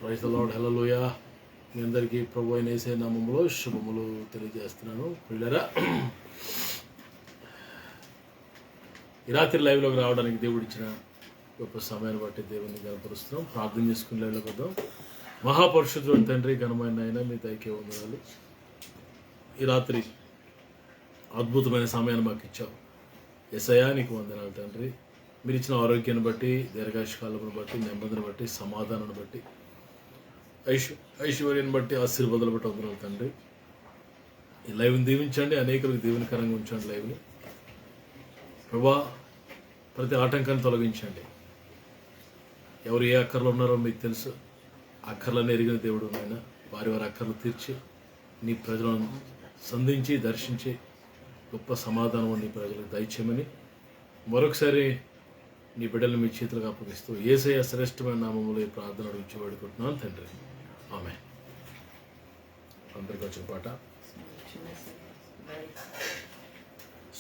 Praise the Lord. Hallelujah. మీ అందరికీ ప్రభు అయిన యేసయ్య నామములో శుభములు తెలియజేస్తున్నాను. పిల్లరా, ఈ రాత్రి లైవ్లోకి రావడానికి దేవుడు ఇచ్చిన గొప్ప సమయాన్ని బట్టి దేవుని కనపరుస్తున్నాం. ప్రార్థన చేసుకుని లైవ్లోకి వద్దాం. మహాపరిశుద్ధుడు తండ్రి, ఘనమైన ఆయన, మీ దయకే వందనాలు. ఈ రాత్రి అద్భుతమైన సమయాన్ని మాకు ఇచ్చావు. యేసయ్యా నీకు వందనాలు తండ్రి. మీరు ఇచ్చిన ఆరోగ్యాన్ని బట్టి, దీర్ఘాయుష్కాలను బట్టి, నెమ్మదిని బట్టి, సమాధానాన్ని బట్టి, ఐశ్వర్యాన్ని బట్టి, ఆశీర్వాదాలు బట్టి వందనాలు తండ్రి. ఈ లైవ్ని దీవించండి, అనేకులకు దీవెనకరంగా ఉంచండి. లైవ్ని ప్రభా, ప్రతి ఆటంకాన్ని తొలగించండి. ఎవరు ఏ అక్కర్లు ఉన్నారో మీకు తెలుసు. అక్కర్లను ఎరిగిన దేవుడు నాయన, వారి వారి అక్కర్లు తీర్చి నీ ప్రజలను సంధించి దర్శించి గొప్ప సమాధానం నీ ప్రజలకు దయచేయమని మరొకసారి నీ బిడ్డలను మీ చేతులకు అప్పగిస్తూ యేసయ్య శ్రేష్టమైన నామములో ఈ ప్రార్థన అడిగి వేడుకుంటున్నాను తండ్రి. ఆమె అందరికీ వచ్చిన పాట.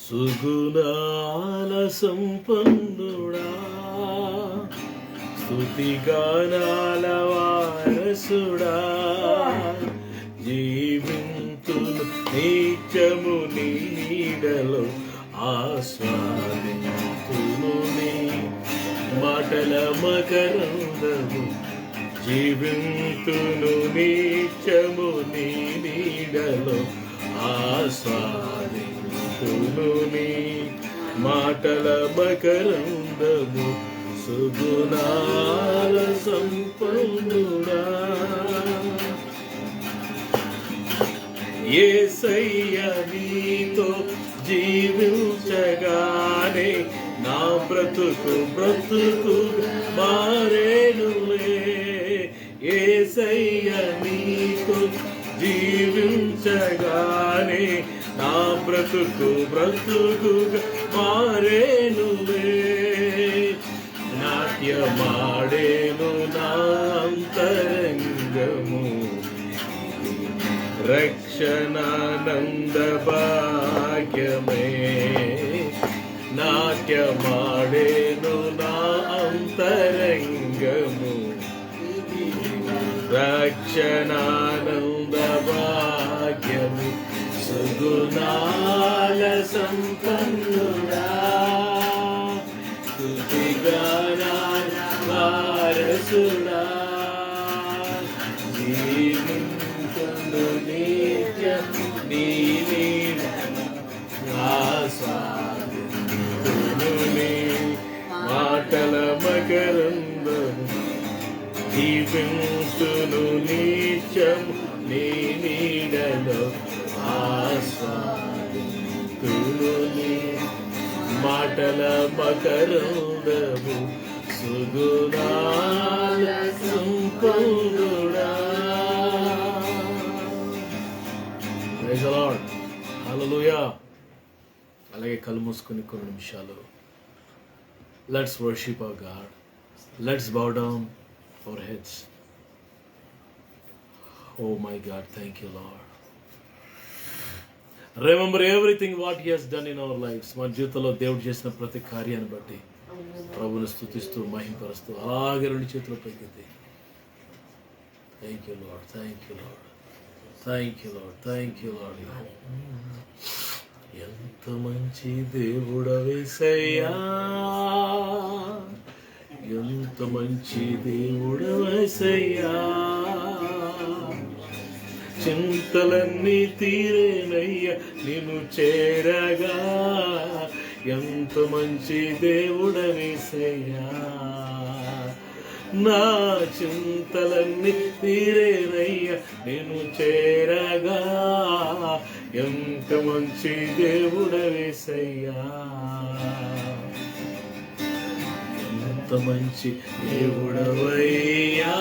సుగుణాల సంపన్నుడా, స్తుతిగానాల వారసుడా, జీవింతును నిత్యము నీ నీడలో ఆస్వాదింతును నీ మాటల మకరందము, జీవింతును నిత్యము నీ నీడలో ఆస్వాదింతును నీ మాటల మకరందము, సుగుణాల సంపన్నుడా. యేసయ్య నీతో జీవించగానే నా బ్రతుకు మారేనులే. యేసయ్య నీతో జీవించగానే నా బ్రతుకు మారేనులే. నాట్యమాడేను నా అంతరంగము, రక్షణానంద భాగ్యమే. నాట్యమాడేను నా అంతరంగము, రక్షణానంద భాగ్యమే. సుగుణాల సంపన్నుడా, స్తుతిగానాల వారసుడా, జీవింతును నిత్యం నీ నీడలో ఆస్వాదింతును నీ మాటల మకరందము, జీవింతును నిత్యం నీ నీడలో ఆస్వాదింతును నీ మాటల మకరందము, సుగుణాల సంపన్నుడా. Praise the Lord. హల్లెలూయా. అలాగే కళ్ళు మూసుకొని కొన్ని నిమిషాలు let's worship our God. Let's bow down our heads. Oh my God, thank you Lord. Remember everything what he has done in our lifes. మన జీవితంలో దేవుడు చేసిన ప్రతి కార్యాన్ని బట్టి ప్రభుని స్తుతిస్తూ మహింపరుస్తూ అలాగే రెండు చేతుల పైకెత్తి thank you Lord, thank you Lord, thank you Lord, thank you lord. ఎంత మంచి దేవుడవేసయ్యా, ఎంత మంచి దేవుడవేసయ్యా, చింతలన్నీ తీరేనయ్యా నిన్ను చేరగా. ఎంత మంచి దేవుడవేసయ్యా, నా చింతలన్నీ తీరేనయ్యా నిన్ను చేరగా. ఎంత మంచి దేవుడవేసయ్యా, ఎంత మంచి దేవుడవయ్యా,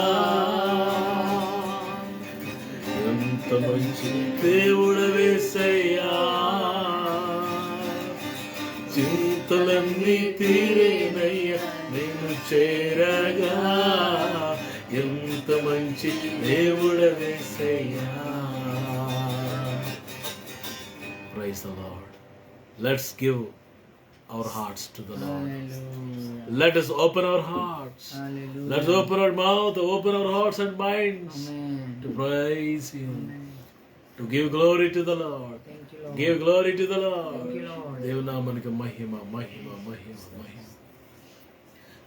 ఎంత మంచి దేవుడవేసయ్యా, చింతలన్నీ తీరేనయ్యా నేను చేరగా. ఎంత మంచి దేవుడవేసయ్యా. Praise the Lord. Let's give our hearts to the Lord. Hallelujah. Let us open our hearts. Hallelujah. Let's open our mouth, open our hearts and minds Amen. to praise Him, Amen. to give glory to the Lord. Thank you, Lord. Give glory to the Lord. Thank you, Lord. దేవునామానికి మహిమ మహిమ మహిమ మహిమ.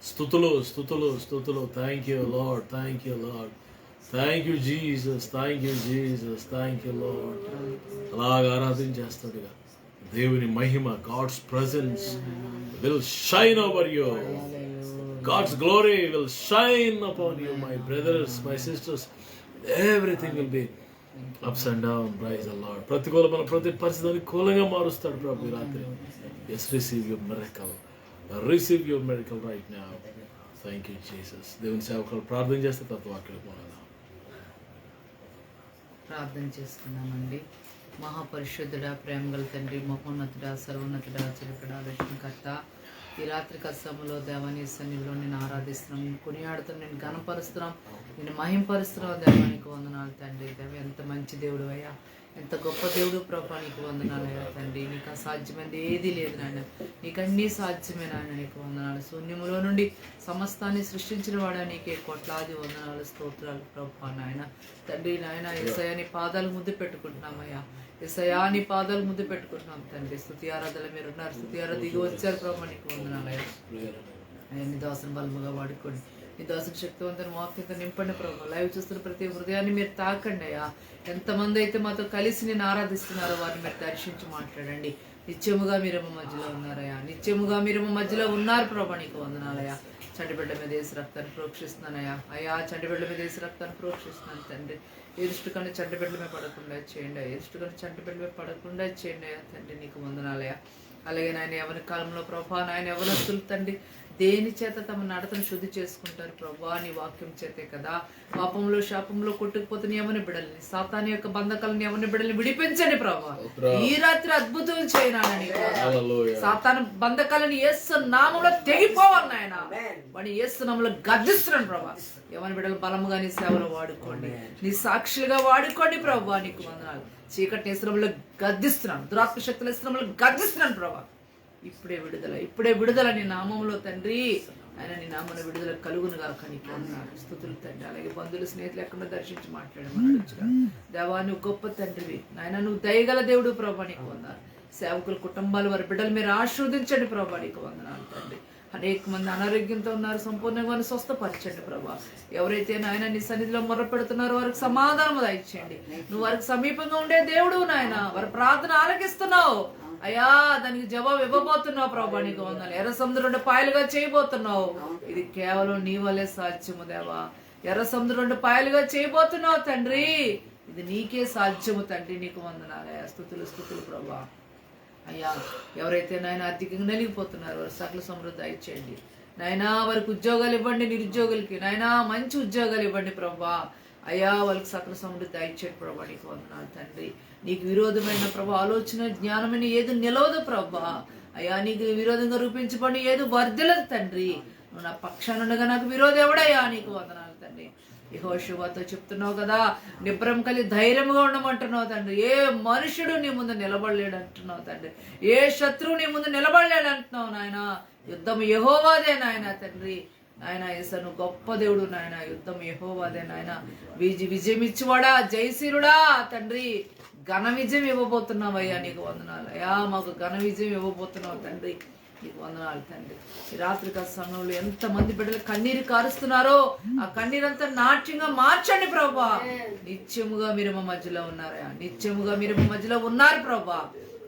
స్తుతులు స్తుతులు స్తుతులు. Thank you Lord, thank you Lord, thank you Jesus, thank you Jesus, thank you Lord. అలాగా ఆరాధించేస్తాడుగా దేవుని మహిమ, God's presence will shine over you. God's glory will shine upon you, my brothers, my sisters. Everything will be ups and down. Praise the Lord. ప్రతికూలమైన ప్రతి పరిస్థితిని కూలంగా మారుస్తాడు ప్రభు ఈ రాత్రి. Yes, receive your miracle. Receive your miracle right now. Thank you, Jesus. దేవుని సేవకులు ప్రార్థన చేస్తే తత్వాక్యం పోవాలి. ప్రార్థన చేసుకున్నామండి. మహాపరిశుద్ధుడా, ప్రేమగల తండ్రి, మహోన్నతుడా, సర్వోన్నతుడా, చిరకడా, రక్షణకర్త, ఈ రాత్రిక సమయంలో దేవాని సన్నిధిలో నేను ఆరాధిస్తున్నాం, నేను కొనియాడుతున్నాం, నేను ఘనపరుస్తున్నాం, నేను మహింపరుస్తున్నాం. దేవానికి వందనాలు తండ్రి. దేవ ఎంత మంచి దేవుడు అయ్యా, ఎంత గొప్ప దేవుడు ప్రభా, నీకు వందనాలు అయ్యా తండ్రి. నీకు అసాధ్యమైనది ఏదీ లేదు నాయన, నీకు అన్నీ సాధ్యమే నాయన. నీకు వందనాలు. శూన్యములో నుండి సమస్తాన్ని సృష్టించిన వాడా, నీకే కోట్లాది వందనాలు, స్తోత్రాలు ప్రభా నాయన తండ్రి. నాయన యేసయ్య నీ పాదాలు ముద్దు పెట్టుకుంటున్నామయ్యా, యేసయ్యా నీ పాదాలు ముద్దు పెట్టుకుంటున్నాం తండ్రి. స్తుతి ఆరాధనలు మీరు ఉన్నారు, స్తుతి ఆరాధన దిగి వచ్చారు ప్రభా, నీకు వందనాలయ్యా. నీ దాసుని బలముగా వాడుకోండి, నీ దాసుని శక్తివంతని వాక్యంతో నింపండి ప్రభు. లైవ్ చూస్తున్న ప్రతి హృదయాన్ని మీరు తాకండి అయ్యా. ఎంతమంది అయితే మాతో కలిసి నేను ఆరాధిస్తున్నారో వారిని మీరు దర్శించి మాట్లాడండి. నిత్యముగా మీరు మా మధ్యలో ఉన్నారయ్యా, నిత్యముగా మీరు మా మధ్యలో ఉన్నారు ప్రభా, నీకు వందనాలయ్యా. చంటిబిడ్డ మీద వేసి రక్తాన్ని ప్రోక్షిస్తున్నానయ్యా. అయ్యా చంటిబిడ్డ మీద వేసి రక్తాన్ని ప్రోక్షిస్తున్నాను తండ్రి. ఎరుష్టు కానీ చంటిబిడ్డల మీద పడకుండా చేయండి, ఎరుష్టు కానీ చంటిబిడ్డల మీద పడకుండా చేయండి అయ్యా తండ్రి, నీకు వందనాలయ్యా. అలాగే నాయన యవన కాలంలో ప్రభా, నాయన యవనస్తులు తండ్రి దేని చేత తమ నడతను శుద్ధి చేసుకుంటారు ప్రభా, నీ వాక్యం చేతే కదా. పాపంలో శాపంలో కొట్టుకుపోతున్న యవన బిడ్డల్ని, సాతాను యొక్క బంధకాలను యవన బిడ్డల్ని విడిపించండి ప్రభా. ఈ రాత్రి అద్భుతం చేయనాలని, సాతాను బంధకాలను యేసు నామములో తెగిపోవాలి నాయన. వాడిని యేసు నామములో గద్దిస్తున్నాను ప్రభా. యవన బిడ్డలు బలముగా నీ సేవలో వాడుకోండి, నీ సాక్షులుగా వాడుకోండి ప్రభా, నీకు వందనాలు. చీకటి యేసునామములో గద్దిస్తున్నాను, దురాత్మ శక్తుల యేసునామములో గద్దిస్తున్నాను ప్రభా. ఇప్పుడే విడుదల, ఇప్పుడే విడుదల నీ నామంలో తండ్రి. ఆయన నీ నామమున విడుదల కలుగును గాక, నీకు వందనాలు, స్తుతులు తండ్రి. అలాగే బంధువులు స్నేహితులు ఎక్కడ దర్శించి మాట్లాడమని దేవా, నువ్వు గొప్ప తండ్రివి నాయన, నువ్వు దయగల దేవుడు ప్రభా, నీకు వందనాలు. సేవకుల కుటుంబాలు వారి బిడ్డలు మీరు ఆశీర్వదించండి ప్రభా, నీకు వందనాలు తండ్రి. అనేక మంది అనారోగ్యంతో ఉన్నారు, సంపూర్ణంగా వారిని స్వస్థపరచండి ప్రభా. ఎవరైతే నాయన నీ సన్నిధిలో మొర్రపెడుతున్నారో వారికి సమాధానం దయచేయండి. నువ్వు వారికి సమీపంగా ఉండే దేవుడు నాయన, వారి ప్రార్థన ఆలకిస్తున్నావు అయ్యా, దానికి జవాబు ఇవ్వబోతున్నావు ప్రభా, నీకు వందనాలు. ఎర్ర సముద్రం పాయలుగా చేయబోతున్నావు, ఇది కేవలం నీ వల్లే సాధ్యము దేవా. ఎర్ర సముద్రం పాయలుగా చేయబోతున్నావు తండ్రి, ఇది నీకే సాధ్యము తండ్రి, నీకు వందనాలయ్యా. స్తుతులు స్తుతులు ప్రభా. అయ్యా ఎవరైతే నాయన ఆర్థికంగా నలిగిపోతున్నారు వారు సకల సమృద్ధి దయచేయండి నాయనా. వారికి ఉద్యోగాలు ఇవ్వండి, నిరుద్యోగులకి నాయనా మంచి ఉద్యోగాలు ఇవ్వండి ప్రభా. అయ్యా వాళ్ళకి సకల సమృద్ధి దయచేయండి ప్రభా, నీకు వందనాలు తండ్రి. నీకు విరోధమైన ప్రభా ఆలోచన జ్ఞానమైన ఏది నిలవదు ప్రభా. అయ్యా నీకు విరోధంగా రూపించబడి ఏది వర్ధిల్లదు తండ్రి. నువ్వు నా పక్షానుండగా నాకు విరోధం ఎవడయ్యా, నీకు వందనాలు తండ్రి. యెహోషువతో చెప్తున్నావు కదా, నిబ్రం కలిగి ధైర్యంగా ఉండమంటున్నావు తండ్రి. ఏ మనుషుడు నీ ముందు నిలబడలేడు అంటున్నావు తండ్రి, ఏ శత్రువు నీ ముందు నిలబడలేడు అంటున్నావు నాయన. యుద్ధం యెహోవాదే నాయన తండ్రి. నాయన యేసను గొప్ప దేవుడు నాయన, యుద్ధం యెహోవాదే నాయన. విజయం ఇచ్చివాడా, జయశీలుడా తండ్రి. ఘన విజయం ఇవ్వబోతున్నావయ్యా, నీకు వందనాలు అయ్యా. మాకు ఘన విజయం ఇవ్వబోతున్నావు తండ్రి, నీకు వందనాలు తండ్రి. ఈ రాత్రిక సమయంలో ఎంతమంది బిడ్డలు కన్నీరు కారుస్తున్నారో ఆ కన్నీరంతా నాట్యంగా మార్చండి ప్రభా. నిత్యముగా మీరు మా మధ్యలో ఉన్నారయ్యా, నిత్యముగా మీరు మా మధ్యలో ఉన్నారు ప్రభా.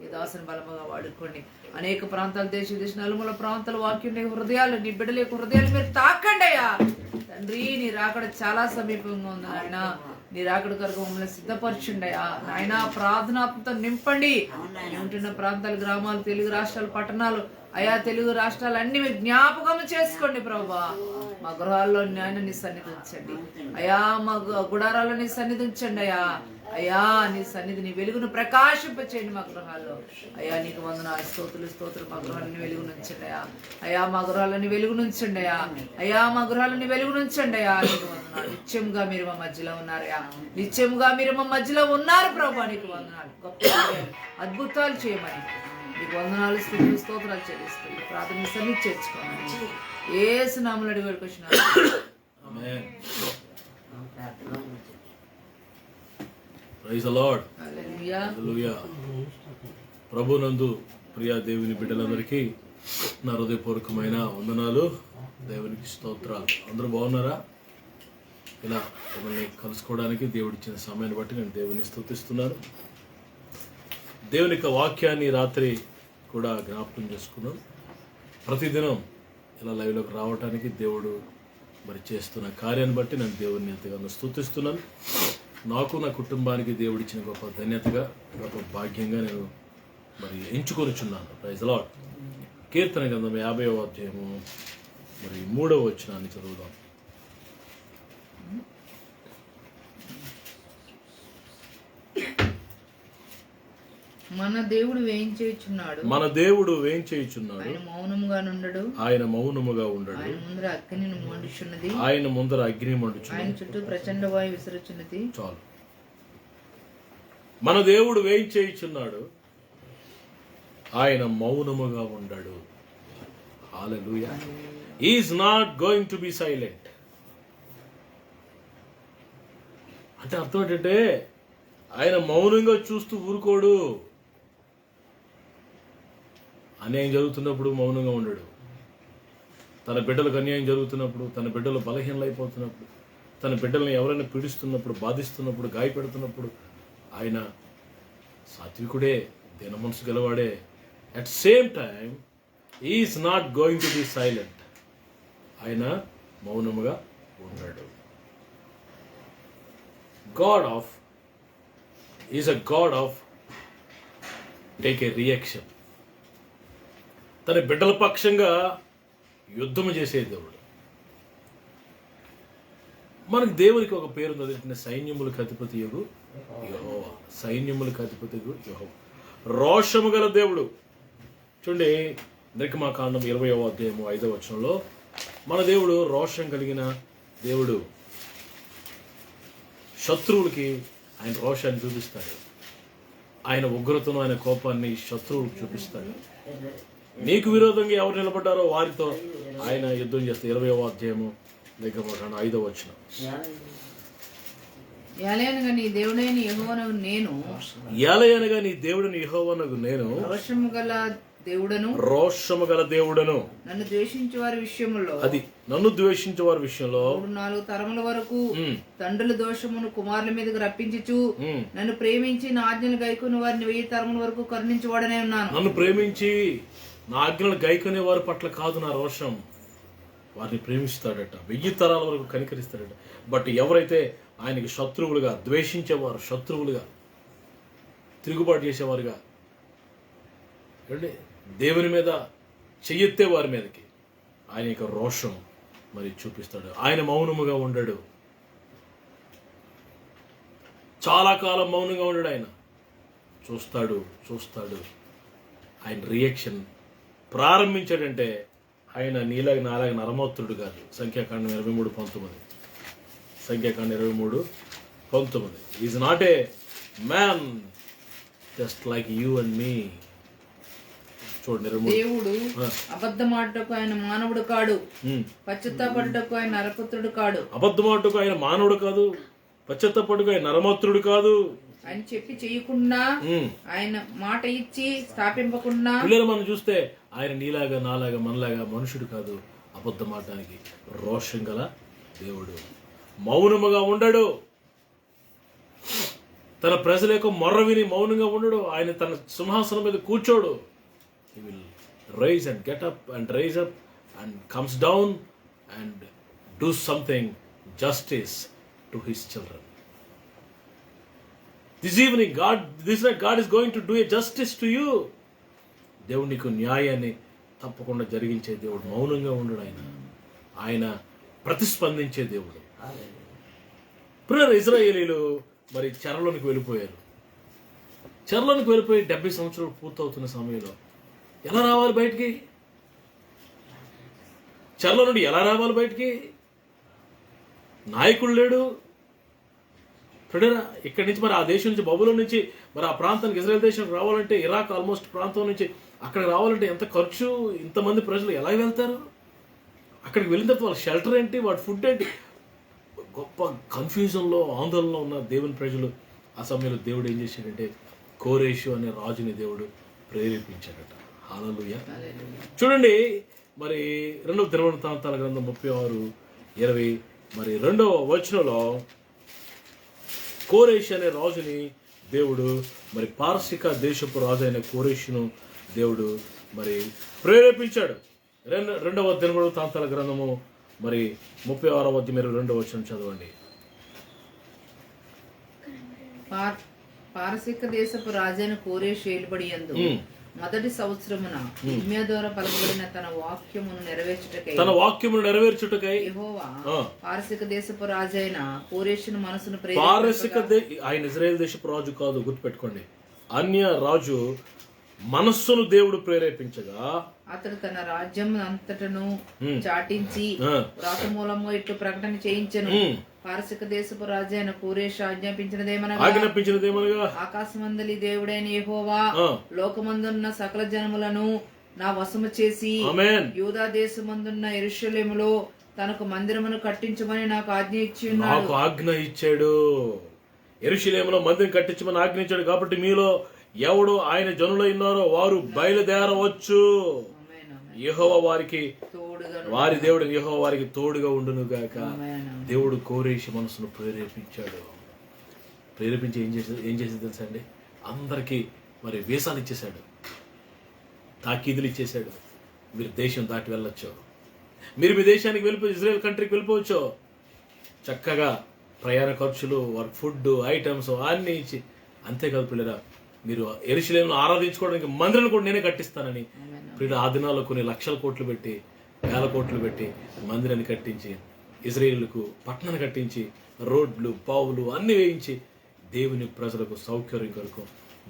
ఈ దాసుని బలముగా వాడుకోండి. అనేక ప్రాంతాలు, దేశ నలుమూల ప్రాంతాల వాక్యం నీ హృదయాలు, నీ బిడ్డల యొక్క హృదయాలు మీరు తాకండి అయ్యా తండ్రి. నీ రాకడ చాలా సమీపంగా ఉంది నాయన, నీ రాకడ కొరకు మమ్మల్ని సిద్ధపరచండి నాయన. ప్రార్థనాత్మతో నింపండి. ఉంటున్న ప్రాంతాలు, గ్రామాలు, తెలుగు రాష్ట్రాలు, పట్టణాలు అయా తెలుగు రాష్ట్రాలు అన్ని మీరు జ్ఞాపకం చేసుకోండి ప్రభా. మా గృహాల్లో నాయన నీ సన్నిధి ఉంచండి అయా, మా గుడారాల్లో నీ సన్నిధి ఉంచండి అయ్యా. అయ్యా నీ సన్నిధి నీ వెలుగును ప్రకాశింపచేయండి మా గృహాల్లో అయ్యా. నీకు వందనాలు, స్తోత్రులు స్తోత్రులు. మా గృహాలని వెలుగు నుంచండి అయ్యా. అయ్యా మా గృహాలని వెలుగు నుంచండి అయ్యా. అయ్యా మా గృహాలని వెలుగు నుంచండి అయ్యా. నీకు వందనాలు. నిత్యముగా మీరు మా మధ్యలో ఉన్నారయ్యా, నిత్యముగా మీరు మా మధ్యలో ఉన్నారు ప్రభా. నీకు వందనాలు. గొప్ప అద్భుతాలు చేయమని నీకు వందనాలు, స్తుతులు, స్తోత్రాలు చెల్లిస్తుంది. ప్రాథమిక సన్నిధి చేర్చుకోమని యేసు నామములో అడిగి వేడుకొచ్చున్నాను. Amen. Praise the Lord. Hallelujah. Hallelujah. ప్రభునందు ప్రియ దేవుని బిడ్డలందరికీ నా హృదయపూర్వకమైన వందనాలు, దేవునికి స్తోత్రాలు. అందరూ బాగున్నారా? ఇలా మిమ్మల్ని కలుసుకోవడానికి దేవుడిచ్చిన సమయాన్ని బట్టి నేను దేవుని స్తుతిస్తున్నాను. దేవుని యొక్క వాక్యాన్ని రాత్రి కూడా జ్ఞాపకం చేసుకున్నాను. ప్రతిదినం ఇలా లైవ్లోకి రావడానికి దేవుడు మరి చేస్తున్న కార్యాన్ని బట్టి నేను దేవుడిని ఎంతగానో స్తుతిస్తున్నాను. నాకు నా కుటుంబానికి దేవుడిచ్చిన గొప్ప ధన్యతగా, గొప్ప భాగ్యంగా నేను మరి ఎంచుకొనిచున్నాను. Praise the Lord. కీర్తన గ్రంథం 50వ అధ్యాయము మరి 3వ వచనాన్ని చదువుదాం. మన దేవుడు వేయించేయుచున్నాడు, మన దేవుడు వేంచేయుచున్నాడు, ఆయన మౌనముగా నుండడు, ఆయన మౌనముగా ఉండడు, ఆయన ముందర అగ్ని మండుచున్నది, ఆయన ముందర అగ్ని మండుచున్నది. ఆయన చుట్టూ ప్రచండ వాయు విసురుచున్నది. చాలు. మన దేవుడు వేయించేయుచున్నాడు, ఆయన మౌనముగా ఉండడు. Hallelujah. He is not going to be silent. అంటే అర్థం ఏంటంటే ఆయన మౌనంగా చూస్తూ ఊరుకోడు. అన్యాయం జరుగుతున్నప్పుడు మౌనంగా ఉండడు. తన బిడ్డలకు అన్యాయం జరుగుతున్నప్పుడు, తన బిడ్డలు బలహీనలైపోతున్నప్పుడు, తన బిడ్డలను ఎవరైనా పీడిస్తున్నప్పుడు, బాధిస్తున్నప్పుడు, గాయపెడుతున్నప్పుడు ఆయన సాత్వికుడే, దీన మనసు గలవాడే. At same time is not going to be silent. ఆయన మౌనముగా ఉండడు. God of is a God of take a reaction. తన బిడ్డల పక్షంగా యుద్ధము చేసే దేవుడు. మనకు దేవునికి ఒక పేరు ఉంది, అదేంటంటే సైన్యములకు అధిపతి యెహోవా. సైన్యములకు అధిపతి యెహోవా, రోషము గల దేవుడు. చూడండి, నిర్గమాకాండం 20వ అధ్యాయము 5వ వచనంలో మన దేవుడు రోషం కలిగిన దేవుడు. శత్రువులకి ఆయన రోషాన్ని చూపిస్తాడు. ఆయన ఉగ్రతను, ఆయన కోపాన్ని శత్రువులకు చూపిస్తాడు. నీకు విరోధంగా ఎవరు నిలబడ్డారో వారితో ఆయన యుద్ధం చేస్తాడు. 20వ అధ్యాయము నిర్గమాకాండం 5వ వచనం. ఏలయనగా నీ దేవుడైన యెహోవానగు నేను, ఏలయనగా నీ దేవుడిని యెహోవానగు నేను, రోషము గల దేవుడను, రోషము గల దేవుడను. నన్ను ద్వేషించే వారి విషయములో, అది నన్ను ద్వేషించే వారి విషయంలో 3-4 తరముల వరకు తండ్రుల దోషమును కుమారుల మీదకు రప్పించుచు, నన్ను ప్రేమించి నా ఆజ్ఞలు గైకొని వారిని 1000 తరముల వరకు కరుణించువాడనే ఉన్నాను. నన్ను ప్రేమించి నా ఆజ్ఞలను గైకొనే వారి పట్ల కాదు నా రోషం, వారిని ప్రేమిస్తాడట, 1000 తరాల వరకు కనికరిస్తాడట. బట్ ఎవరైతే ఆయనకి శత్రువులుగా, ద్వేషించేవారు, శత్రువులుగా, తిరుగుబాటు చేసేవారుగా, అంటే దేవుని మీద చెయ్యెత్తే వారి మీదకి ఆయన యొక్క రోషం మరి చూపిస్తాడు. ఆయన మౌనముగా ఉండడు. చాలా కాలం మౌనంగా ఉండడు. ఆయన చూస్తాడు. ఆయన రియాక్షన్ ప్రారంభించాడంటే ఆయన నీలాగా నాలాగా నరమోత్రుడు కాదు. సంఖ్యాకాండం 23:19. సంఖ్యాకాండం 23:19. Is not a man just like you and me. చూడండి, దేవుడు అబద్ధమాటకు ఆయన మానవుడు కాడు, పశ్చాత్తాపడుటకు ఆయన నరపుత్రుడు కాడు. అబద్ధమాటకు ఆయన మానవుడు కాదు, పశ్చాత్తాపడుటకు ఆయన నరమోత్రుడు కాదు. ఆయన చెప్పి చెయ్యకుండా, ఆయన మాట ఇచ్చి స్థాపింపకుండా. పిల్లలు మనం చూస్తే ఆయన నీలాగా నాలాగా మనలాగా మనుషుడు కాదు. అబద్ధం ఆడడానికి రోషం గల దేవుడు. మౌనముగా ఉండడు. తన ప్రజల యొక్క మొర్ర విని మౌనంగా ఉండడు. ఆయన తన సింహాసనం మీద కూర్చోడు. He will rise and get up and raise up and comes down and do something justice to his children. This evening, God is going to do a justice to you. దేవుడు నీకు న్యాయాన్ని తప్పకుండా జరిగించే దేవుడు. మౌనంగా ఉండడు. ఆయన ప్రతిస్పందించే దేవుడు. ప్రియమైన ఇశ్రాయేలీలు మరి చెరలోనికి వెళ్ళిపోయారు. చెరలోనికి వెళ్ళిపోయి 70 సంవత్సరాలు పూర్తవుతున్న సమయంలో ఎలా రావాలి బయటికి? చెరలో నుండి ఎలా రావాలి బయటికి? నాయకుడు లేడు. ఇక్కడి నుంచి మరి ఆ దేశం నుంచి, బబులోన్ నుంచి మరి ఆ ప్రాంతానికి, ఇజ్రాయెల్ దేశానికి రావాలంటే ఇరాక్ ఆల్మోస్ట్ ప్రాంతం నుంచి అక్కడికి రావాలంటే ఎంత ఖర్చు, ఇంతమంది ప్రజలు ఎలా వెళ్తారు, అక్కడికి వెళ్ళిన తర్వాత వాళ్ళ షెల్టర్ ఏంటి, వాడి ఫుడ్ ఏంటి, గొప్ప కన్ఫ్యూజన్లో ఆందోళనలో ఉన్న దేవుని ప్రజలు. ఆ సమయంలో దేవుడు ఏం చేశాడంటే కోరేషు అనే రాజుని దేవుడు ప్రేరేపించాడట. హల్లెలూయా. చూడండి మరి 2వ దినవృత్తాంతాల గ్రంథం 36:20 మరి 2వ వచనంలో కోరేషు అనే రాజుని దేవుడు మరి పారసిక దేశపు రాజు అయిన కోరేషును దేవుడు మరి ప్రేరేపించాడు. 2వ దినవృత్తాంతాల గ్రంథము మరి 36వ అధ్యాయం 2వ వచనం చదవండి. పారసిక దేశపు రాజైన కోరేషు ఏలుబడి యందు మొదటి సంవత్సరమున ఇర్మీయా ద్వారా పలుకబడిన తన వాక్యమును నెరవేర్చుటకై యెహోవా పారసిక దేశపు రాజైన కోరేషును మనసును ఆయన ఇజ్రాయేల్ దేశపు రాజు కాదు, గుర్తుపెట్టుకోండి. అన్య రాజు మనస్సును దేవుడు ప్రేరేపించగా అతడు తన రాజ్యం అంతటను చాటించి వ్రాతమూలము ఇట్లు ప్రకటన చేయించెను. పారసిక దేశపు రాజైన కోరేషు ఆజ్ఞాపించినదేమనగా ఆకాశమందలి దేవుడైన యెహోవా లోకమందున్న సకల జనములను నా వశము చేసి యూదా దేశమందున్న యెరూషలేములో తనకు మందిరమును కట్టించమని నాకు ఆజ్ఞ ఇచ్చాడు. యెరూషలేములో మందిరం కట్టించమని ఆజ్ఞ ఇచ్చాడు. కాబట్టి మీలో ఎవడు ఆయన జనులై ఉన్నారో వారు బయలుదేరవచ్చు. యెహోవా వారికి వారి దేవుడు యెహోవా వారికి తోడుగా ఉండును గాక. దేవుడు కోరేషు మనసును ప్రేరేపించాడు. ప్రేరేపించి ఏం చేసేది తెలుసా అండి, అందరికీ మరి వీసాలు ఇచ్చేశాడు, తాకీదులు ఇచ్చేశాడు. మీరు దేశం దాటి వెళ్ళొచ్చు, మీరు మీ దేశానికి ఇజ్రాయెల్ కంట్రీకి వెళ్ళిపోవచ్చు. చక్కగా ప్రయాణ ఖర్చులు, వర్క్, ఫుడ్ ఐటమ్స్ అన్నీ ఇచ్చి, అంతేకాదు పిల్లరా మీరు యెరూషలేమును ఆరాధించుకోవడానికి మందిరాన్ని కూడా నేనే కట్టిస్తానని పిల్లలు ఆ దినాల్లో కొన్ని లక్షల కోట్లు పెట్టి, వేల కోట్లు పెట్టి మందిరాన్ని కట్టించి, ఇజ్రాయేలుకు పట్టణాన్ని కట్టించి, రోడ్లు పావులు అన్ని వేయించి దేవుని ప్రజలకు సౌకర్యం కొరకు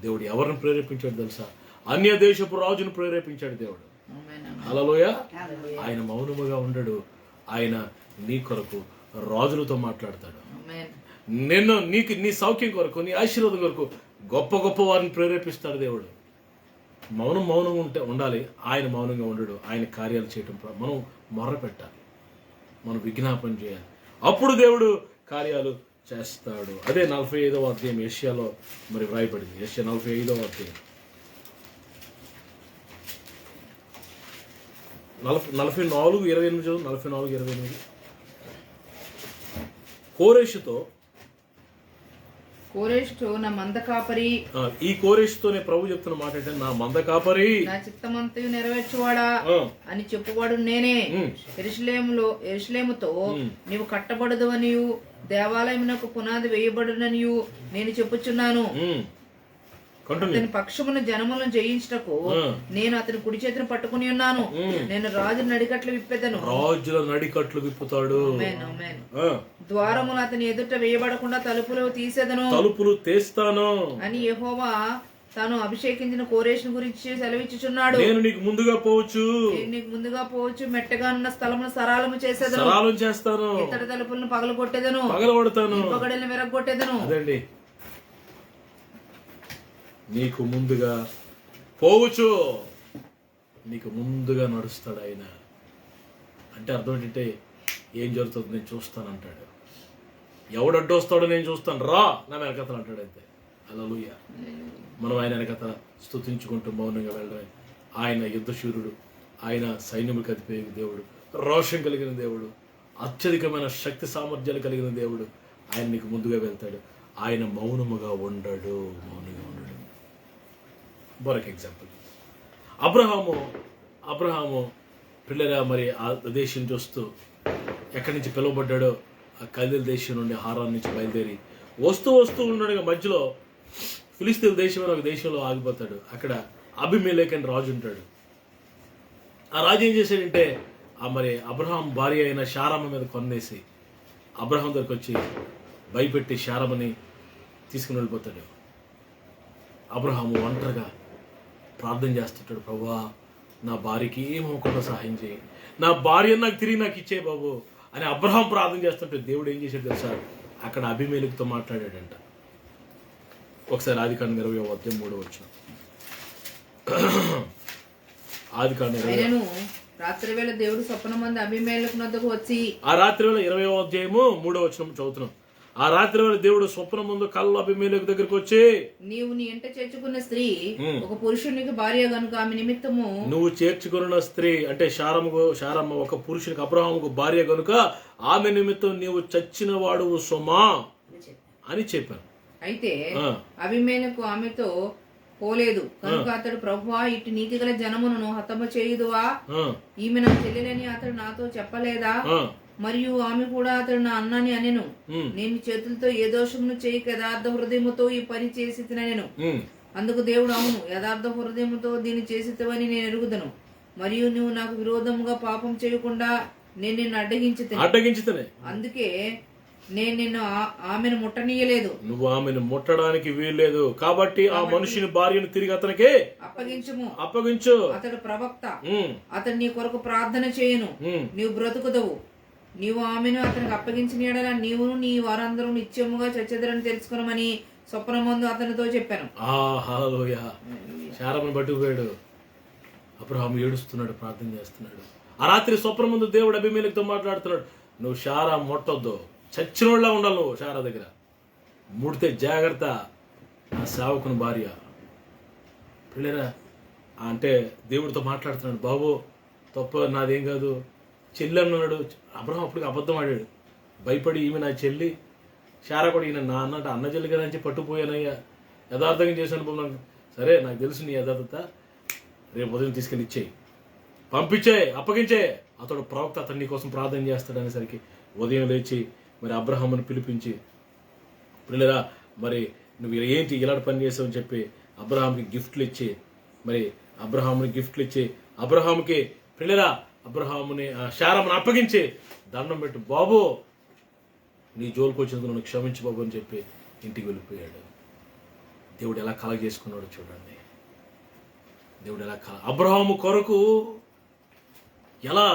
దేవుడు ఎవరిని ప్రేరేపించాడు తెలుసా? అన్య దేశపు రాజును ప్రేరేపించాడు దేవుడు. హల్లెలూయా. ఆయన మౌనముగా ఉండడు. ఆయన నీ కొరకు రాజులతో మాట్లాడతాడు. నీ సౌఖ్యం కొరకు, నీ ఆశీర్వాదం కొరకు గొప్ప గొప్ప వారిని ప్రేరేపిస్తాడు దేవుడు. మౌనంగా ఉండాలి. ఆయన మౌనంగా ఉండడు. ఆయన కార్యాలు చేయటం మనం మొర్ర పెట్టాలి, మనం విజ్ఞాపన చేయాలి. అప్పుడు దేవుడు కార్యాలు చేస్తాడు. అదే 45వ అధ్యాయం యెషయాలో మరి వ్రాయబడింది. యెషయా 45వ అధ్యాయం 44:28 44:28 కోరేషుతో నా మంద కాపరి. ఈ కోరేషుతోనే ప్రభు చెప్తున్న మాట ఏంటంటే, నా మంద కాపరి, నా చిత్తమంతయు నెరవేర్చువాడా అని చెప్పువాడు నేనే. యెరూషలేముతో నీవు కట్టబడదువనియు దేవాలయమునకు పునాది వేయబడుననియు నేను చెప్పుచున్నాను. అతని పక్షమున జనములను జయించుటకు నేను అతని కుడి చేతిని పట్టుకుని ఉన్నాను. నేను రాజు నడికట్లు విప్పెదను. రాజుల నడికట్లు విప్పుతాడు. ద్వారములు అతని ఎదుట వేయబడకుండా తలుపులు తీస్తాను అని యెహోవా తాను అభిషేకించిన కోరేషును గురించి సెలవిచ్చుచున్నాడు. నేను నీకు ముందుగా పోవచ్చు, మెట్టగా ఉన్న స్థలమును సరళము చేస్తాను. ఇతడి తలుపులను పగలగొట్టేదను, పగడలను విరగొట్టేదను. నీకు ముందుగా పోవచ్చు, నీకు ముందుగా నడుస్తాడు ఆయన. అంటే అర్థం ఏంటంటే, ఏం జరుగుతుంది నేను చూస్తాను అంటాడు. ఎవడు అడ్డు వస్తాడో నేను చూస్తాను, రా నా వెనకతలు అంటాడు. అంతే. హల్లెలూయా. మనం ఆయన వెనకత స్తుతించుకుంటూ మౌనంగా వెళ్ళడమే. ఆయన యుద్ధశూరుడు, ఆయన సైన్యములకు అధిపతి దేవుడు, రోషం కలిగిన దేవుడు, అత్యధికమైన శక్తి సామర్థ్యాలు కలిగిన దేవుడు. ఆయన నీకు ముందుగా వెళ్తాడు. ఆయన మౌనముగా ఉండడు. మరొక ఎగ్జాంపుల్, అబ్రహాము పిల్లరా మరి ఆ దేశం చూస్తూ ఎక్కడి నుంచి పిలువబడ్డాడో ఆ కల్దీల దేశం నుండి, హారాన్ నుంచి బయలుదేరి వస్తూ ఉండగా మధ్యలో ఫిలిస్తీన్ దేశం అనే ఒక దేశంలో ఆగిపోతాడు. అక్కడ అబీమెలెకు అని రాజు ఉంటాడు. ఆ రాజు ఏం చేశాడంటే, మరి అబ్రహాం భార్య అయిన శారమ్మ మీద కొన్నేసి అబ్రహాం దగ్గరికి వచ్చి భయపెట్టి శారమ్మని తీసుకుని వెళ్ళిపోతాడు. అబ్రహాము ఒంటరిగా ప్రార్థన చేస్తుంటాడు, ప్రభువా నా భార్యకి ఏమవకుండా సహాయం చేయి, నా భార్యను నాకు తిరిగి నాకు ఇచ్చే బాబు అని అబ్రహాం ప్రార్థన చేస్తుంటే దేవుడు ఏం చేశాడు తెలుసా? అక్కడ అబీమెలెకుతో మాట్లాడాడంట. ఒకసారి ఆదికాండం 20వ అధ్యాయం 3వ వచనం. ఆదికాండం ఆయనను రాత్రి వేళ దేవుడు స్వప్నమందు అబీమెలెకు నొద్దకు వచ్చి, ఆ రాత్రి వేళ 20వ అధ్యాయము 3వ వచనం చదువుతున్నాం. ఆ రాత్రి వేళ దేవుడు స్వప్నం ముందు కళ్ళు అబీమెలెకు దగ్గరికి వచ్చి, నీవు నీ ఇంట చేర్చుకున్న స్త్రీ ఒక పురుషునికి భార్య గనుక ఆమె నిమిత్తము, నువ్వు చేర్చుకున్న స్త్రీ అంటే శారమ్మ ఒక పురుషునికి అబ్రహాముకు భార్య గనుక ఆమె నిమిత్తం నీవు చచ్చిన వాడు సుమా అని చెప్పాను. అయితే అబీమెలెకు ఆమెతో పోలేదు కనుక అతడు, ప్రభువా, ఇటు నీతి గల జనమును హతము చేయుదువా? ఈమె నా చెల్లెలని అతడు నాతో చెప్పలేదా? మరియు ఆమె కూడా అతడు నా అన్నని అనెను. నేను చేతులతో ఏ దోషమును చేయక యథార్థ హృదయముతో ఈ పని చేసి తినను. అందుకు దేవుడు, అవును, యథార్థ హృదయముతో దీన్ని చేసితవని నేను ఎరుగుదను. మరియు నువ్వు నాకు విరోధముగా పాపం చేయకుండా నేను నిన్ను అడ్డగించుతాను. అందుకే నేను నిన్ను ఆమెను ముట్టనీయలేదు. నువ్వు ఆమెను ముట్టడానికి వీల్లేదు కాబట్టి ఆ మనుషుని భార్యను తిరిగి అతనికి అప్పగించు. అతడు ప్రవక్త, అతడు నీ కొరకు ప్రార్థన చేయను, నీవు బ్రతుకుదవు. నీవు ఆమెను అతనికి అప్పగించిన యెడల నీవును నీ వారందరూ నిత్యముగా చచ్చెదరని తెలుసుకున్నామని స్వప్నమందు అతనితో చెప్పాను. శారమ్మను పట్టుకుపోయాడు. అబ్రహాము ఏడుస్తున్నాడు, ప్రార్థన చేస్తున్నాడు. ఆ రాత్రి స్వప్నమందు దేవుడు అబీమెలెకుతో మాట్లాడుతున్నాడు, నువ్వు శారా ముట్టొద్దు, చచ్చినోళ్ళ ఉండాలి, నువ్వు శారా దగ్గర ముడితే జాగ్రత్త, నా సేవకుని భార్య. పిల్లరా అంటే దేవుడితో మాట్లాడుతున్నాడు, బాబు తప్ప నాదేం కాదు, చెల్లి అన్నాడు. అబ్రహాం అప్పటికి అబద్ధం ఆడాడు, భయపడి ఈమె నా చెల్లి, శారా కూడా ఈయన నా అన్నట్టు అన్న చెల్లి కదా అని పట్టుకుపోయానయ్యా, యథార్థంగా చేశాను. సరే నాకు తెలుసు నీ యథార్థత, రేపు ఉదయం తీసుకెళ్ళి ఇచ్చేయి, పంపించే, అప్పగించే. అతడు ప్రవక్త, అతడు నీ కోసం ప్రార్థన చేస్తాడు అనేసరికి ఉదయం లేచి మరి అబ్రహామును పిలిపించి, పిల్లరా మరి నువ్వు ఏంటి ఇలాంటి పని చేసావు అని చెప్పి అబ్రహాంకి గిఫ్ట్లు ఇచ్చి, మరి అబ్రహాముని గిఫ్ట్లు ఇచ్చి అబ్రహాముకి పిల్లరా అబ్రహాముని శారమ్మను అప్పగించి దండం పెట్టు, బాబు నీ జోలికి వచ్చినందుకు నన్ను క్షమించు బాబు అని చెప్పి ఇంటికి వెళ్ళిపోయాడు. దేవుడు ఎలా కలగ చేసుకున్నాడు చూడండి. దేవుడు ఎలా అబ్రహాము కొరకు ఎలా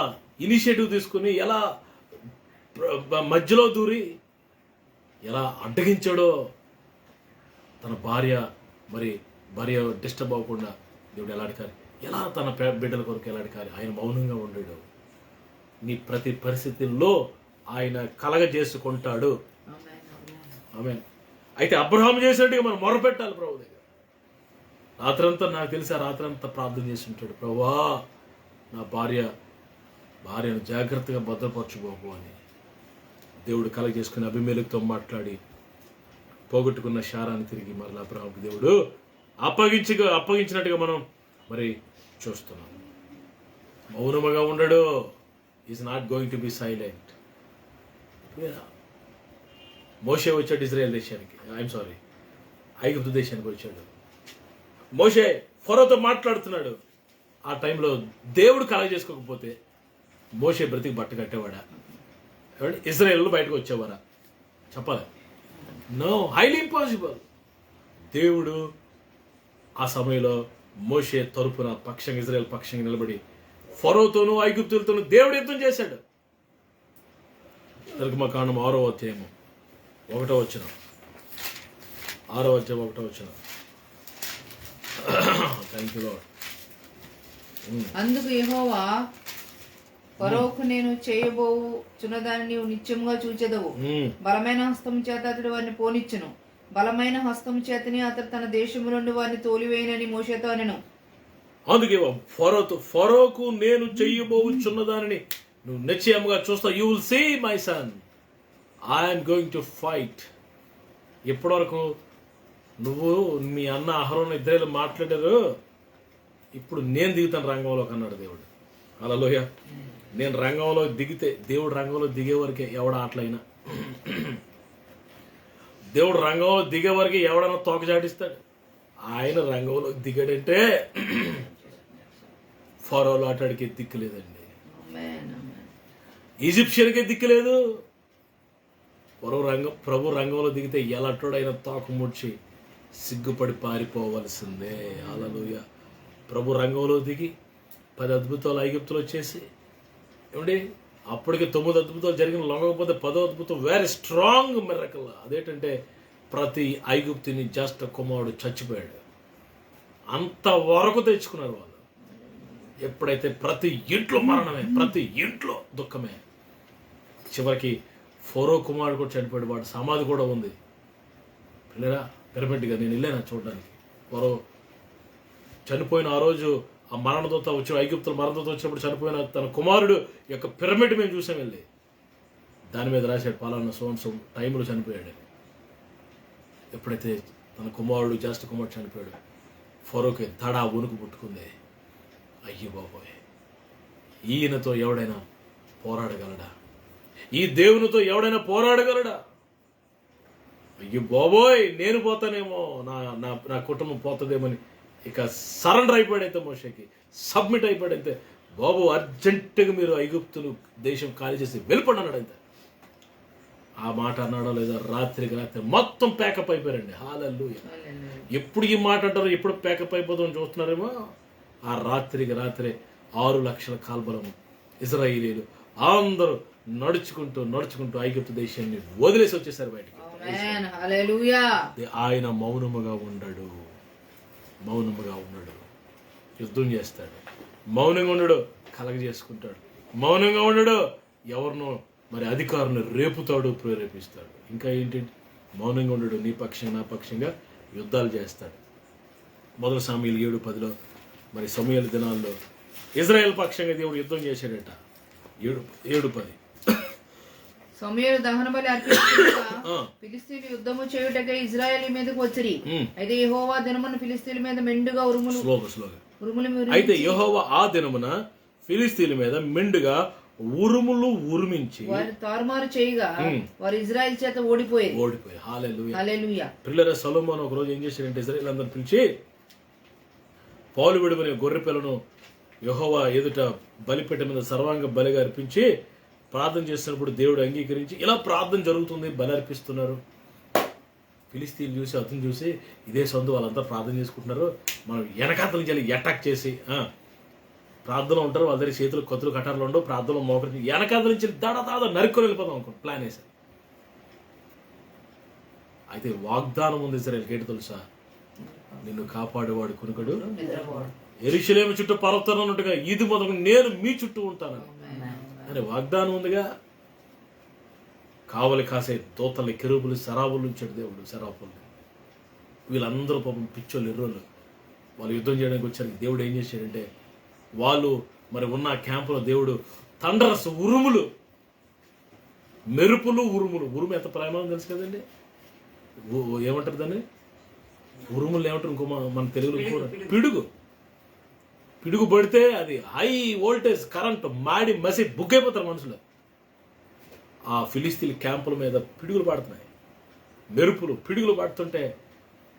ఇనిషియేటివ్ తీసుకుని, ఎలా మధ్యలో దూరి ఎలా అడ్డగించాడో. తన భార్య డిస్టర్బ్ అవ్వకుండా దేవుడు ఎలా అడగాలి, ఎలా తన బిడ్డల కొరకు ఎలా అడగాలి. ఆయన మౌనంగా ఉండాడు. నీ ప్రతి పరిస్థితుల్లో ఆయన కలగజేసుకుంటాడు. ఆమేన్. అయితే అబ్రహాము చేసినట్టుగా మనం మొరపెట్టాలి ప్రభు దగ్గర. రాత్రంతా నాకు తెలిసి ఆ రాత్రంతా ప్రార్థన చేసి ఉంటాడు, ప్రభువా నా భార్యను జాగ్రత్తగా భద్రపరచు బాబు అని. దేవుడు కలగ చేసుకుని అబీమెలెకుతో మాట్లాడి పోగొట్టుకున్న శారాన్ని తిరిగి మరలా అబ్రహాముకి దేవుడు అప్పగించినట్టుగా మనం మరి చూస్తున్నాం. మౌనముగా ఉండడు. Is not going to be silent. Moshe వచ్చాడు ఇజ్రాయెల్ దేశానికి, ఐగుప్తు దేశానికి వచ్చాడు. మోషే ఫరోతో మాట్లాడుతున్నాడు. ఆ టైంలో దేవుడు కలగ చేసుకోకపోతే మోషే బ్రతికి బట్ట కట్టేవాడా? ఇజ్రాయెల్ బయటకు వచ్చేవారా? చెప్పాలి. No, highly impossible. దేవుడు ఆ సమయంలో మోషే తరపున పక్షంగా ఇజ్రాయెల్ పక్షంగా నిలబడి ఫరోతోనూ ఐగుప్తులతోనూ దేవుడు యుద్ధం చేశాడు. నిర్గమకాండం 6వ అధ్యాయము 1వ వచనం. 6వ అధ్యాయం 1వ వచనం. Thank you lord. అందుకు యెహోవా, ఫరోకు నేను చేయబోచున్నదాన్ని నీవు నిత్యముగా చూచెదవు. బలమైన హస్తము చేత అతడు వారిని పోనిచ్చును. బలమైన హస్తము చేతని అతడు తన దేశము నుండి వారిని తోలివేయనని మోషేతో అనెను. అందుకే ఫరోకు నేను చెయ్యబోచున్నదానిని నువ్వు నిశ్చయముగా చూస్తావు. You will see my son, I'm going to fight. ఇప్పటివరకు నువ్వు మీ అన్న అహరోను ఇద్దరు మాట్లాడారు, ఇప్పుడు నేను దిగుతాను రంగంలోకి అన్నాడు దేవుడు. హల్లెలూయా. నేను రంగంలో దిగితే, దేవుడు రంగంలో దిగే వరకే ఎవడ ఆటలైనా, దేవుడు రంగంలో దిగే వరకే ఎవడన్నా తోక చాటిస్తాడు. ఆయన రంగంలో దిగాడంటే ఫరోలో ఆటాడికి దిక్కులేదండి, ఈజిప్షియన్కే దిక్కులేదు. ప్రభు రంగంలో దిగితే ఎలాంటోడైనా తోక ముడిచి సిగ్గుపడి పారిపోవలసిందే. హల్లెలూయా. ప్రభు రంగంలో దిగి 10 అద్భుతాలు ఐగుప్తులో చేసి, ఏమండి అప్పటికి 9 అద్భుతాలు జరిగిన, లొంగకపోతే 10వ అద్భుతం వెరీ స్ట్రాంగ్ మిరకల్. అదేంటంటే ప్రతి ఐగుప్తుని జ్యేష్ఠ కుమారుడు చచ్చిపోయాడు. అంతవరకు తెచ్చుకున్నారు వాళ్ళు. ఎప్పుడైతే ప్రతి ఇంట్లో మరణమే, ప్రతి ఇంట్లో దుఃఖమే, చివరికి ఫరో కుమారుడు కూడా చనిపోయాడు, వాడు సమాధి కూడా ఉంది. పిల్లరా పిరమిడ్గా నేను వెళ్ళాను చూడడానికి. ఫరో చనిపోయిన ఆ రోజు ఆ మరణదూత వచ్చి, ఐగుప్తుల మరణదూత వచ్చినప్పుడు చనిపోయిన తన కుమారుడు యొక్క పిరమిడ్ మేము చూసాం వెళ్ళి. దాని మీద రాశాడు పలానా సోన్సం టైంలో చనిపోయాడు. ఎప్పుడైతే తన కుమారుడు జ్యేష్ఠ కుమారుడు చనిపోయాడు, ఫరోకి దడా వణుకు పుట్టుకుంది. అయ్యో బాబోయ్, ఈయనతో ఎవడైనా పోరాడగలడా? ఈ దేవునితో ఎవడైనా పోరాడగలడా? అయ్యో బాబోయ్, నేను పోతానేమో, నా కుటుంబం పోతుందేమని ఇక సరెండర్ అయిపోయాడైతే, మోషేకి సబ్మిట్ అయిపోయాడైతే, బాబు అర్జెంటుగా మీరు ఐగుప్తులు దేశం ఖాళీ చేసి వెళ్ళిపోండి అన్నాడంతే. ఆ మాట అన్నాడో లేదా, రాత్రికి రాత్రి మొత్తం ప్యాకప్ అయిపోయారండి. హల్లెలూయా. ఎప్పుడు ఈ మాట అంటారు, ఎప్పుడు ప్యాకప్ అయిపోతామని చూస్తున్నారేమో. ఆ రాత్రికి రాత్రే 6 లక్షల కాల్బలము ఇజ్రాయేలీలు అందరూ నడుచుకుంటూ ఐగుప్తు దేశాన్ని వదిలేసి వచ్చేసారు బయటికి. ఆయన మౌనముగా ఉండడు, యుద్ధం చేస్తాడు. మౌనంగా ఉండడు, కలగ చేసుకుంటాడు. మౌనంగా ఉండడు, ఎవరినో మరి అధికారులను రేపుతాడు, ప్రేరేపిస్తాడు. ఇంకా ఏంటంటే మౌనంగా ఉండడు, నీ పక్షంగా నా పక్షంగా యుద్ధాలు చేస్తాడు. 1 సమూయేలు 7:10 మరి సమూయేలు దినాల్లో ఇజ్రాయెల్ పక్షంగా దేవుడు యుద్ధం చేశాడట. 7:10 సమూయేలు దహన బలి అర్పించుటగా ఫిలిష్తీయులు యుద్ధము చేయుటకై ఇజ్రాయేలు మీదకు వచ్చిరి. అయితే యెహోవా దినమున ఫిలిష్తీయుల మీద మెండుగా అయితే యెహోవా ఆ దినమున ఫిలిష్తీయుల మీద మెండుగా ఉరుములు ఉరిమించి వారు తారుమారు చేయగా వారు ఇజ్రాయెల్ చేత ఓడిపోయారు. హల్లెలూయా. పిల్లల సొలొమోను ఒక రోజు ఏం చేశాడంటే, ఇజ్రాయెల్ అందరూ పిలిచి పాలు విడువనే గొర్రె పిల్లను యెహోవా ఎదుట బలిపీఠం మీద సర్వాంగ బలిగా అర్పించి ప్రార్థన చేస్తున్నప్పుడు దేవుడు అంగీకరించి, ఇలా ప్రార్థన జరుగుతుంది, బలి అర్పిస్తున్నారు. ఫిలిష్తీయులు చూసి అతను చూసి, ఇదే సొంత వాళ్ళంతా ప్రార్థన చేసుకుంటున్నారు, మనం వెనకాతల నుంచి అటాక్ చేసి ప్రార్థన ఉంటారు, వాళ్ళ దగ్గర చేతులు కత్తులు కటార్లు ఉండవు, ప్రార్థనలో మోకరించి వెనకాతల నుంచి దాడా నరుక్కొని వెళ్ళిపోదాం అనుకో ప్లాన్ వేశారు. అయితే వాగ్దానం ఉంది ఇజ్రాయెల్కి, ఏంటి తెలుసా? నిన్ను కాపాడేవాడు కునుకడు, యెరూషలేము చుట్టూ పర్వతాన్నట్టుగా ఇది మొదలు నేను మీ చుట్టూ ఉంటాను అని వాగ్దానం ఉందిగా. కావలి కాసే దూతల్ని, కెరూబులు, సరాబులు ఉంచాడు దేవుడు, సరాపుల్ని. వీళ్ళందరూ పాపం పిచ్చోళ్ళు, ఎర్రోళ్ళు, వాళ్ళు యుద్ధం చేయడానికి వచ్చారు. దేవుడు ఏం చేశాడంటే, వాళ్ళు మరి ఉన్న క్యాంపులో దేవుడు థండర్స్, ఉరుములు, మెరుపులు, ఉరుము ఎంత ప్రమాదం తెలుసు కదండి. ఏమంటారు దాన్ని? ఉరుములు ఏమంటారు ఇంకో మన తెలుగులో? పిడుగు పడితే అది హై వోల్టేజ్ కరెంట్ మాడి మసి బుగ్గైపోతారు మనుషులు. ఆ ఫిలిష్తీయుల క్యాంపుల మీద పిడుగులు పడుతున్నాయి, పిడుగులు పడుతుంటే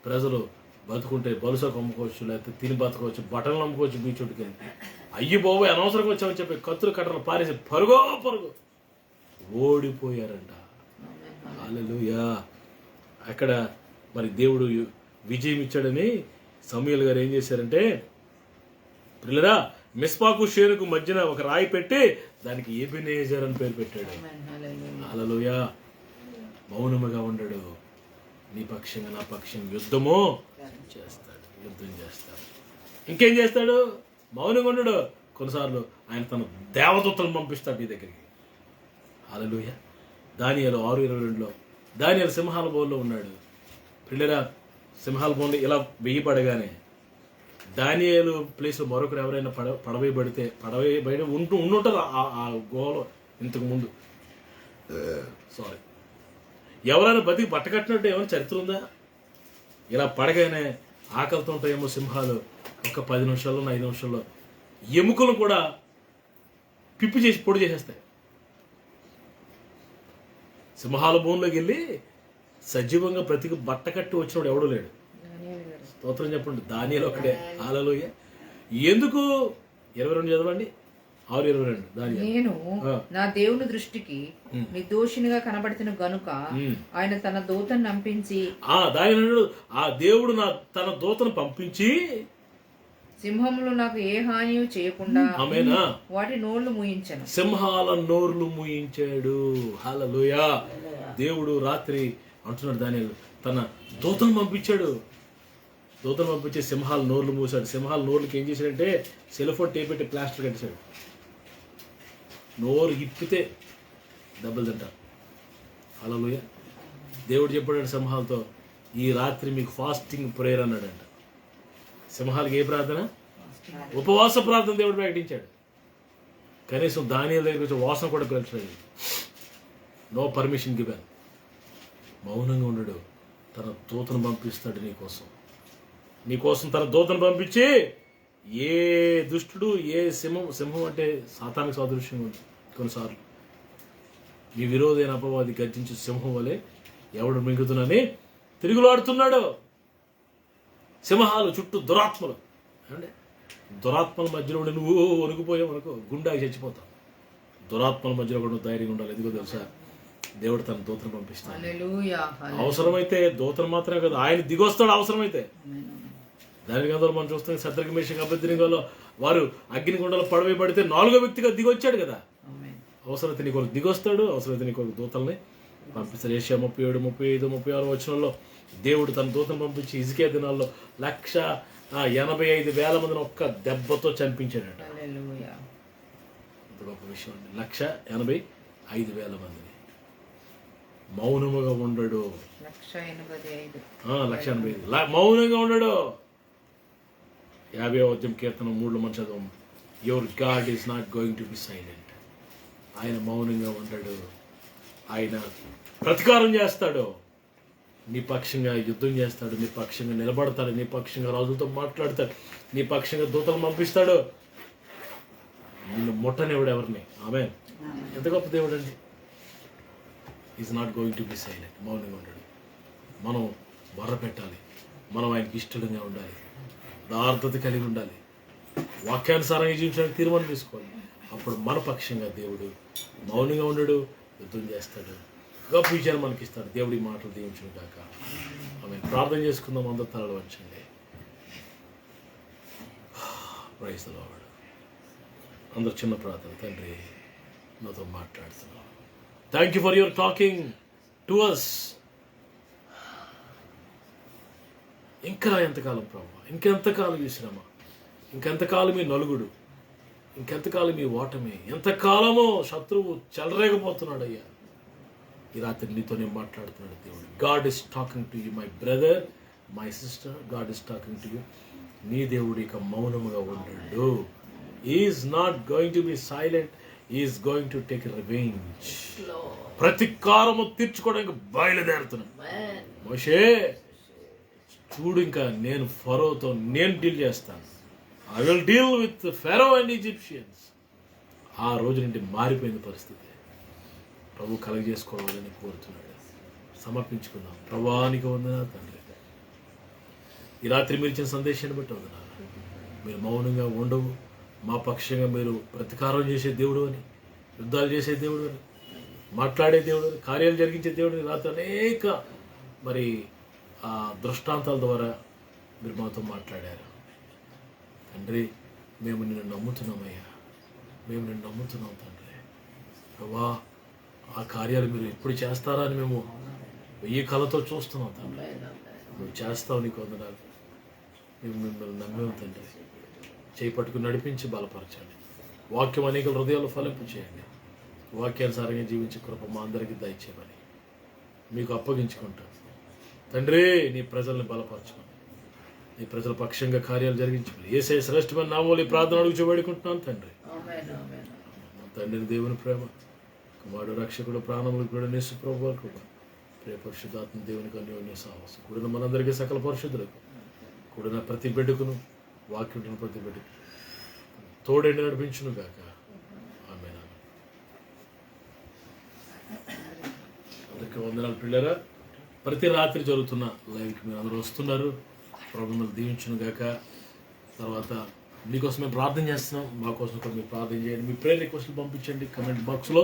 ప్రజలు బతుకుంటే బలుసకు అమ్ముకోవచ్చు, లేకపోతే తిని బతకవచ్చు, బట్టలు అమ్ముకోవచ్చు మీ చుట్టుకి. అయ్యి బాబోయ్ అనవసరంగా వచ్చామని చెప్పి కత్తులు కట్టలు పారేసి పరుగు ఓడిపోయారంట. హల్లెలూయా. అక్కడ మరి దేవుడు విజయం ఇచ్చాడని సమూయేలు గారు ఏం చేశారంటే, పిల్లరా మిస్పాకు షేనుకు మధ్యన ఒక రాయి పెట్టి దానికి ఎబెనేజర్ అని పేరు పెట్టాడు. హల్లెలూయా. మౌనముగా ఉండడు, నీ పక్షంగా నా పక్షంగా యుద్ధం చేస్తాడు. ఇంకేం చేస్తాడు? మౌనంగా ఉండడు. కొన్నిసార్లు ఆయన తన దేవదూతలను పంపిస్తాడు నీ దగ్గరికి. హల్లెలూయా. దానియేలు 6:22 దానియేలు సింహాల బోన్లో ఉన్నాడు. పిల్లరా సింహాల బోన్లో ఇలా వేయబడగానే దానియేలు ప్లేస్లో మరొకరు ఎవరైనా పడవేయబడితే బయట ఉండుంటారు ఆ గుహలో. ఇంతకు ముందు ఎవరైనా బతికి పట్టకట్టినట్టు ఏమైనా చరిత్ర ఉందా? ఇలా పడగానే ఆకలితో ఉంటాయేమో సింహాలు, ఒక 10 నిమిషాల్లో 5 నిమిషాల్లో ఎముకలు కూడా పిప్పి చేసి పొడి చేసేస్తాయి. సింహాల భూమిలోకి వెళ్ళి సజీవంగా బ్రతికి బట్ట కట్టి వచ్చినోడు ఎవడూ లేడు. స్తోత్రం చెప్పండి. దానియేలు ఒక్కడే. హల్లెలూయా. ఎందుకు? 22 చదవండి. 6:22. నేను నా దేవుని దృష్టికి నిర్దోషినిగా కనబడుతున్న గనుక ఆయన తన దూతను పంపించి ఆ దేవుడు తన దూతను పంపించి సింహములు నాకు ఏ హాని చేయకుండా వాటి నోళ్లు మూయించాను. సింహాల నోర్లు మూయించాడు. హల్లెలూయా. దేవుడు రాత్రి అంటున్నాడు దానియేలు తన దూతను పంపించాడు. దూతను పంపించి సింహాల నోర్లు మూసాడు. సింహాల నోర్లకి ఏం చేశాడంటే సెల్ఫోన్ టేప్ పెట్టి ప్లాస్టర్ కట్టేశాడు. నోరు ఇప్పితే దెబ్బలు తింటారు. హల్లెలూయా. దేవుడు చెప్పాడు సింహాలతో, ఈ రాత్రి మీకు ఫాస్టింగ్ ప్రేయర్ అన్నాడంట. సింహాలకి ఏ ప్రార్థన? ఉపవాస ప్రార్థన దేవుడు ప్రకటించాడు. కనీసం దానియేలు దగ్గర వచ్చి వాసన కూడా పీల్చలేదు. No permission given. మౌనంగా ఉండడు. తన దూతను పంపిస్తాడు నీకోసం తన దూతను పంపించి, ఏ దుష్టుడు, ఏ సింహం అంటే సాతానికి సాదృశ్యం ఉంది. కొన్నిసార్లు మీ విరోధైన అపవాది గర్జించి సింహం వలె ఎవడు మింగుతున్నని తిరుగులాడుతున్నాడు. సింహాలు చుట్టూ దురాత్మలు. అంటే దురాత్మల మధ్యలో ఉండి నువ్వు వణుకుపోయావు అనుకో, గుండాకి చచ్చిపోతావు. దురాత్మల మధ్యలో కూడా నువ్వు ధైర్యంగా ఉండాలి. ఎందుకో తెలుసా? దేవుడు తన దూతను పంపిస్తాడు. అవసరమైతే దూతను మాత్రమే కదా, ఆయన దిగొస్తాడు అవసరమైతే. దాని గందరూ మనం చూస్తాం శత్రుఘ్న మేషక్ అబేద్నెగోలో వారు అగ్నిగుండంలో పడవేయబడితే 4వ వ్యక్తిగా దిగొచ్చాడు కదా. అవసరమైతే నీ కొరకు దిగొస్తాడు, అవసరమైతే నీ కొరకు దూతల్ని పంపిస్తాడు. యెషయా 37, 35, 36 వచనంలో దేవుడు తన దూతను పంపించి హిజ్కియా దినాల్లో 185,000 మందిని ఒక్క దెబ్బతో చంపించాడట. గొప్ప విషయం అండి. 185,000 మందిని. మౌనముగా ఉండడు. 185,000 మౌనంగా ఉండడు. 50వ అధ్యాయం కీర్తన 3లో మనం చదవం, your God is not going to be silent. ఆయన మౌనంగా ఉండడు. ఆయన ప్రతీకారం చేస్తాడు. నీ పక్షంగా యుద్ధం చేస్తాడు, నీ పక్షంగా నిలబడతాడు, నీ పక్షంగా రాజులతో మాట్లాడతాడు, నీ పక్షంగా దూతలు పంపిస్తాడు. నిన్ను ముట్టనివాడు ఎవరిని. ఆమేన్. ఎంత గొప్ప దేవుడు అండి. Is not going to be silent. మౌనంగా ఉండడు. మనం మొర్ర పెట్టాలి. మనం ఆయనకి ఇష్టంగా ఉండాలి. దార్ధత కలిగి ఉండాలి. వాక్యానుసారంగా జీవించడానికి తీర్మానం తీసుకోవాలి. అప్పుడు మన పక్షంగా దేవుడు మౌనంగా ఉండడు, యుద్ధం చేస్తాడు, గొప్ప విజయాన్ని మనకి ఇస్తాడు. దేవుడి మాటలు దీవించును గాక. ఆమె ప్రార్థన చేసుకుందాం. అందరూ తలలు వంచండి. Praise the Lord. అందరు చిన్న ప్రార్థన. తండ్రి, నాతో మాట్లాడుతున్నావు. Thank you for your talking to us. ఇంకా ఎంతకాలం ప్రభు, ఇంకెంతకాలం ఈ శ్రమ, ఇంకెంతకాలం ఈ నలుగుడు, ఇంకెంతకాలం ఈ ఓటమి, ఎంతకాలమో శత్రువు చెలరేగపోతున్నాడు అయ్యా. ఈ రాత్రి నీతో నేను మాట్లాడుతున్నాడు దేవుడు. God is talking to you my brother, my sister. God is talking to you. నీ దేవుడు ఇక మౌనముగా ఉండడు. Is not going to be silent. Is going to take revenge. ప్రతీకారము తీర్చుకోవడానికి బయలుదేరుతున్నాను. మోషే చూడు, ఇంకా నేను ఫరోతో డీల్ చేస్తాను. I will deal with Pharaoh and Egyptians. ఆ రోజు నుండి మారిపోయింది పరిస్థితి. ప్రభు కలగజేసుకోవాలని కోరుతున్నాడు. సమర్పించుకుందాం. ప్రభానికి వందనాలు తండ్రి. ఈ రాత్రి మీరు ఇచ్చిన సందేశాన్ని బట్టి వందనాలు. మీరు మౌనంగా ఉండవు, మా పక్షంగా మీరు ప్రతీకారం చేసే దేవుడు అని, యుద్ధాలు చేసే దేవుడు అని, మాట్లాడే దేవుడు అని, కార్యాలు జరిగించే దేవుడు అని రాత్రి అనేక మరి దృష్టాంతాల ద్వారా మీరు మాతో మాట్లాడారు తండ్రి. మేము నిన్ను నమ్ముతున్నామయ్యా, మేము నిన్ను నమ్ముతున్నాం తండ్రి. ప్రభా, ఆ కార్యాలు మీరు ఎప్పుడు చేస్తారా అని మేము 1000 కళ్ళతో చూస్తున్నాం తండ్రి. నువ్వు చేస్తావు, నీకు వందనాలు. మేము మిమ్మల్ని నమ్మేము తండ్రి. చేయి పట్టుకుని నడిపించి బలపరచండి. వాక్యం అనేక హృదయాలు ఫలింపు చేయండి. వాక్యానుసారంగా జీవించే కృప మా అందరికీ దయచేయమని మీకు అప్పగించుకుంటాం తండ్రి. నీ ప్రజల్ని బలపరచమని, నీ ప్రజల పక్షంగా కార్యాలు జరిగించమని యేసయ్య శ్రేష్టమైన నామములో ఈ ప్రార్థన అడుగుచూ వేడుకుంటున్నాను తండ్రి. తండ్రిని దేవుని ప్రేమ, కుమారుడు రక్షకుడు ప్రాణములకు కూడా నేసు ప్రభువు కృప, ప్రియ పరిశుద్ధాత్మ దేవునికి అన్యోన్య సాహసం కూడిన మనందరికీ సకల పరిశుద్ధులకు కూడిన ప్రతి బిడ్డకును వాక్యం ప్రతి బిడ్డకు తోడేండి నడిపించును గాక. ఆమేన్. అందరికీ వందనాలు పిల్లరా. ప్రతి రాత్రి జరుగుతున్న లైవ్కి మీరు అందరూ వస్తున్నారు. ప్రభువును దీవించును గాక. తర్వాత మీకోసం మేము ప్రార్థన చేస్తున్నాం. మా కోసం కూడా మీరు ప్రార్థన చేయండి. మీ ప్రేయర్ రిక్వెస్ట్లు పంపించండి కమెంట్ బాక్స్లో.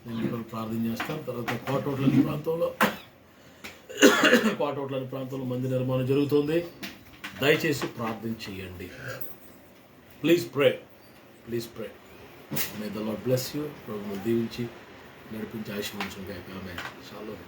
నేను మీకు ప్రార్థన చేస్తాను. తర్వాత కోటోట్లని ప్రాంతంలో మందిర నిర్మాణం జరుగుతుంది. దయచేసి ప్రార్థన చేయండి. Please pray. May the lord bless you. ప్రభువును దీవించి నడిపించి ఆశీర్వదించును గాక. ఆమేన్. షాలోమ్.